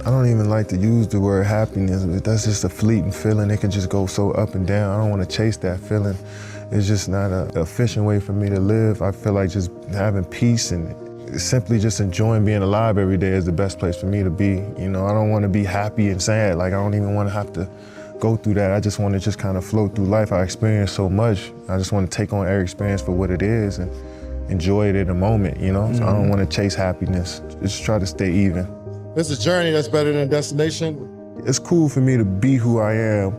I don't even like to use the word happiness. That's just a fleeting feeling. It can just go so up and down. I don't want to chase that feeling. It's just not an efficient way for me to live. I feel like just having peace and simply just enjoying being alive every day is the best place for me to be. You know, I don't want to be happy and sad. Like, I don't even want to have to go through that. I just want to just kind of float through life. I experience so much. I just want to take on every experience for what it is and enjoy it in the moment, you know? So I don't want to chase happiness. Just try to stay even. It's a journey that's better than a destination. It's cool for me to be who I am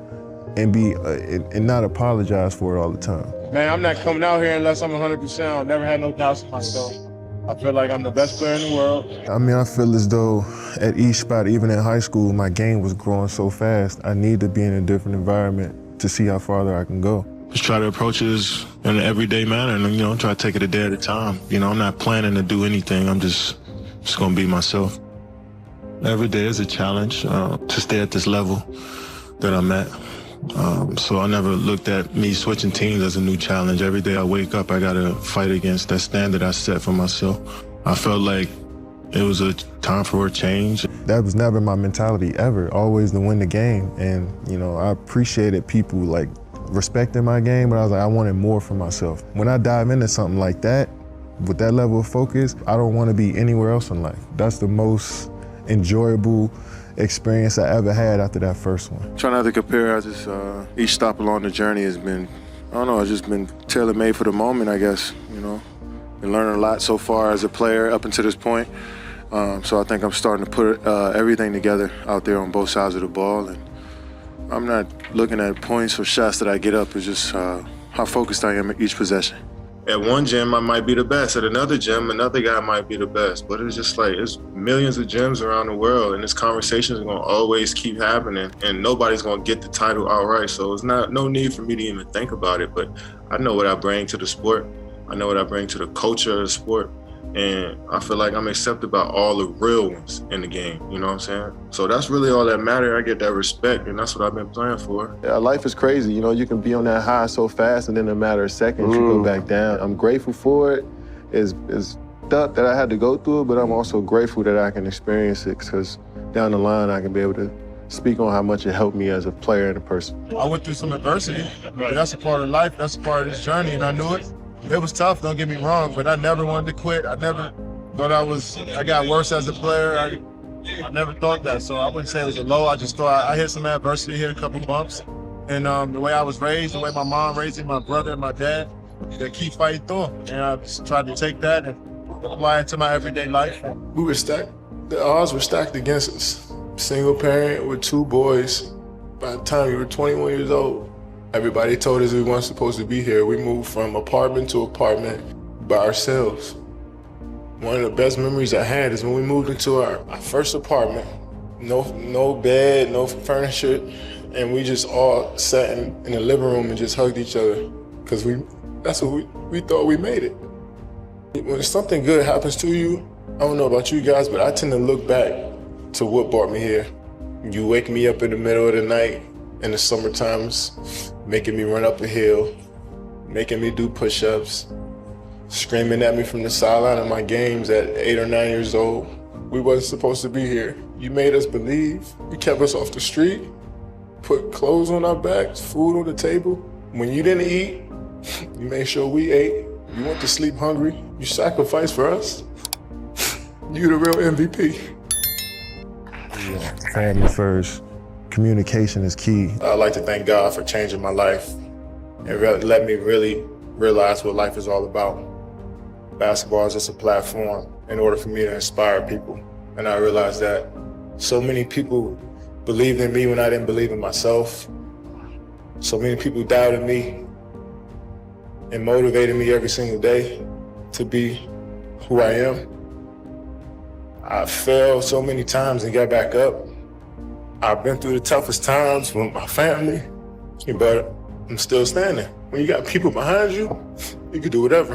and be and not apologize for it all the time. Man, I'm not coming out here unless I'm 100%. I've never had no doubts in myself. I feel like I'm the best player in the world. I mean, I feel as though at each spot, even in high school, my game was growing so fast. I need to be in a different environment to see how farther I can go. Just try to approach it in an everyday manner and, you know, try to take it a day at a time. You know, I'm not planning to do anything. I'm just gonna be myself. Every day is a challenge to stay at this level that I'm at. So I never looked at me switching teams as a new challenge. Every day I wake up, I gotta fight against that standard I set for myself. I felt like it was a time for a change. That was never my mentality ever, always to win the game. And, you know, I appreciated people like respecting my game, but I was like, I wanted more for myself. When I dive into something like that, with that level of focus, I don't want to be anywhere else in life. That's the most enjoyable experience I ever had after that first one. Try not to compare. I just each stop along the journey has been, I don't know, it's just been tailor-made for the moment, I guess. You know, been learning a lot so far as a player up until this point. So I think I'm starting to put everything together out there on both sides of the ball, and I'm not looking at points or shots that I get up. It's just how focused I am at each possession. At one gym, I might be the best. At another gym, another guy might be the best. But it's just like, it's millions of gyms around the world, and this conversation is gonna always keep happening, and nobody's gonna get the title outright. So it's no need for me to even think about it. But I know what I bring to the sport. I know what I bring to the culture of the sport. And I feel like I'm accepted by all the real ones in the game, you know what I'm saying? So that's really all that matters. I get that respect, and that's what I've been playing for. Yeah, life is crazy. You know, you can be on that high so fast, and then in a matter of seconds, you go back down. I'm grateful for it. It's tough that I had to go through it, but I'm also grateful that I can experience it, because down the line, I can be able to speak on how much it helped me as a player and a person. I went through some adversity, but that's a part of life. That's a part of this journey, and I knew it. It was tough, don't get me wrong, but I never wanted to quit. I never thought I got worse as a player. I never thought that, so I wouldn't say it was a low. I just thought I hit some adversity, hit a couple bumps. And the way I was raised, the way my mom raised me, my brother and my dad, they keep fighting through. And I just tried to take that and apply it to my everyday life. We were stacked. The odds were stacked against us. Single parent with 2 boys. By the time we were 21 years old, everybody told us we weren't supposed to be here. We moved from apartment to apartment by ourselves. One of the best memories I had is when we moved into our first apartment. No bed, no furniture, and we just all sat in the living room and just hugged each other, because that's what we thought we made it. When something good happens to you, I don't know about you guys, but I tend to look back to what brought me here. You wake me up in the middle of the night in the summer times, making me run up a hill, making me do push-ups, screaming at me from the sideline of my games at 8 or 9 years old. We wasn't supposed to be here. You made us believe. You kept us off the street, put clothes on our backs, food on the table. When you didn't eat, you made sure we ate. You went to sleep hungry. You sacrificed for us. You the real MVP. Yeah, family first. Communication is key. I'd like to thank God for changing my life and let me really realize what life is all about. Basketball is just a platform in order for me to inspire people. And I realized that so many people believed in me when I didn't believe in myself. So many people doubted me and motivated me every single day to be who I am. I failed so many times and got back up. I've been through the toughest times with my family, but I'm still standing. When you got people behind you, you can do whatever.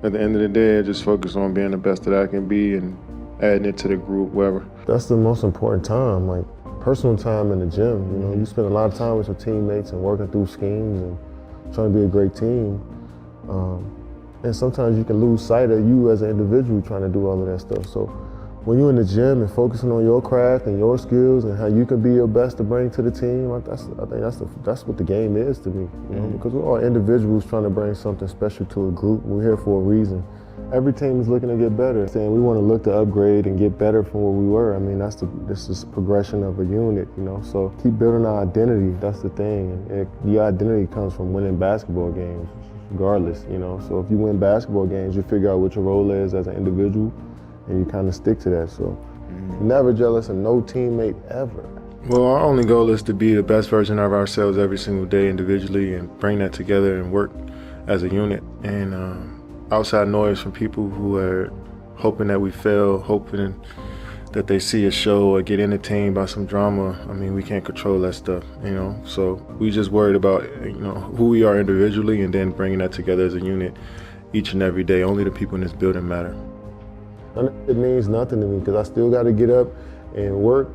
At the end of the day, I just focus on being the best that I can be and adding it to the group, wherever. That's the most important time, like personal time in the gym. You know, you spend a lot of time with your teammates and working through schemes and trying to be a great team. And sometimes you can lose sight of you as an individual trying to do all of that stuff. So when you're in the gym and focusing on your craft and your skills and how you can be your best to bring to the team, I think that's what the game is to me. You know, because we're all individuals trying to bring something special to a group. We're here for a reason. Every team is looking to get better. Saying we want to look to upgrade and get better from where we were. I mean, this is progression of a unit, you know. So keep building our identity. That's the thing. And your identity comes from winning basketball games, regardless, you know. So if you win basketball games, you figure out what your role is as an individual, and you kind of stick to that. So never jealous of no teammate ever. Well, our only goal is to be the best version of ourselves every single day individually and bring that together and work as a unit. And outside noise from people who are hoping that we fail, hoping that they see a show or get entertained by some drama. I mean, we can't control that stuff, you know? So we just worried about, you know, who we are individually and then bringing that together as a unit each and every day. Only the people in this building matter. It means nothing to me because I still got to get up and work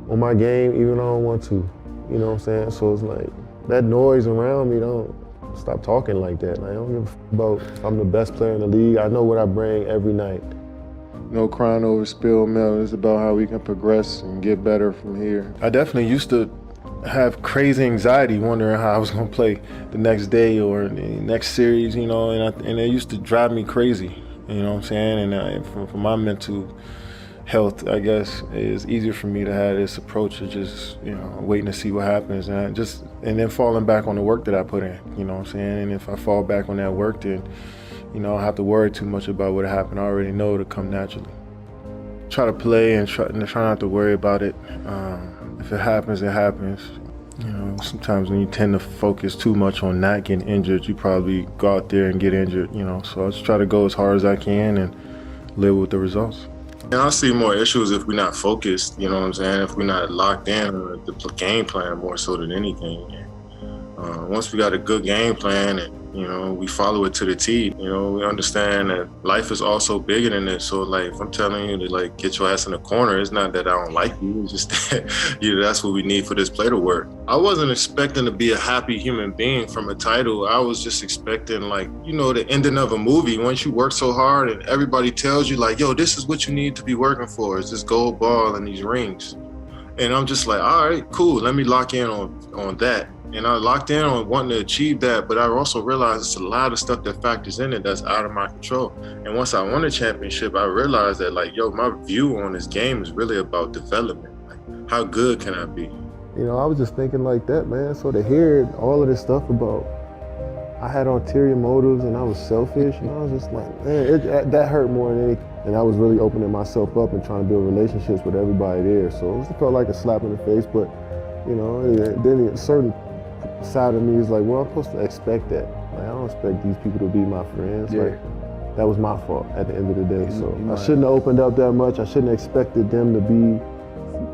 on my game even though I don't want to. You know what I'm saying? So it's like that noise around me, don't stop talking like that. Like, I don't give a about if I'm the best player in the league. I know what I bring every night. No crying over spilled milk. It's about how we can progress and get better from here. I definitely used to have crazy anxiety wondering how I was going to play the next day or the next series, you know, and it used to drive me crazy. You know what I'm saying? And for my mental health, I guess, it's easier for me to have this approach of just, you know, waiting to see what happens and then falling back on the work that I put in, you know what I'm saying? And if I fall back on that work, then, you know, I don't have to worry too much about what happened. I already know it'll come naturally. Try to play and try not to worry about it. If it happens, it happens. You know, sometimes when you tend to focus too much on not getting injured, you probably go out there and get injured, you know. So I just try to go as hard as I can and live with the results. And I see more issues if we're not focused, you know what I'm saying? If we're not locked in on the game plan more so than anything. Once we got a good game plan and, you know, we follow it to the T, you know, we understand that life is also bigger than this. So, like, if I'm telling you to, like, get your ass in the corner, it's not that I don't like you. It's just that, you know, that's what we need for this play to work. I wasn't expecting to be a happy human being from a title. I was just expecting, like, you know, the ending of a movie. Once you work so hard and everybody tells you, like, yo, this is what you need to be working for, is this gold ball and these rings. And I'm just like, all right, cool. Let me lock in on that. And I locked in on wanting to achieve that, but I also realized it's a lot of stuff that factors in it that's out of my control. And once I won a championship, I realized that, like, yo, my view on this game is really about development. Like, how good can I be? You know, I was just thinking like that, man. So to hear all of this stuff about I had ulterior motives and I was selfish, and I was just like, man, that hurt more than anything. And I was really opening myself up and trying to build relationships with everybody there. So it just felt like a slap in the face, but, you know, then a certain side of me is like, well, I'm supposed to expect that. Like, I don't expect these people to be my friends. Yeah. Like, that was my fault at the end of the day. So I shouldn't have opened up that much. I shouldn't have expected them to be,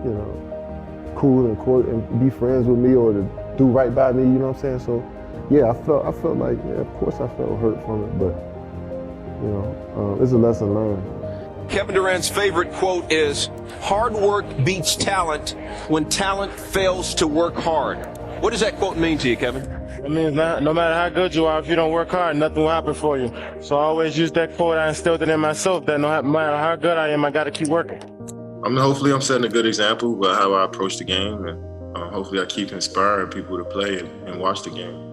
you know, cool and be friends with me or to do right by me, you know what I'm saying? So yeah, I felt like, yeah, of course I felt hurt from it, but, you know, it's a lesson learned. Kevin Durant's favorite quote is, hard work beats talent when talent fails to work hard. What does that quote mean to you, Kevin? It means no matter how good you are, if you don't work hard, nothing will happen for you. So I always use that quote. I instilled it in myself that no matter how good I am, I got to keep working. Hopefully I'm setting a good example about how I approach the game, and hopefully I keep inspiring people to play and watch the game.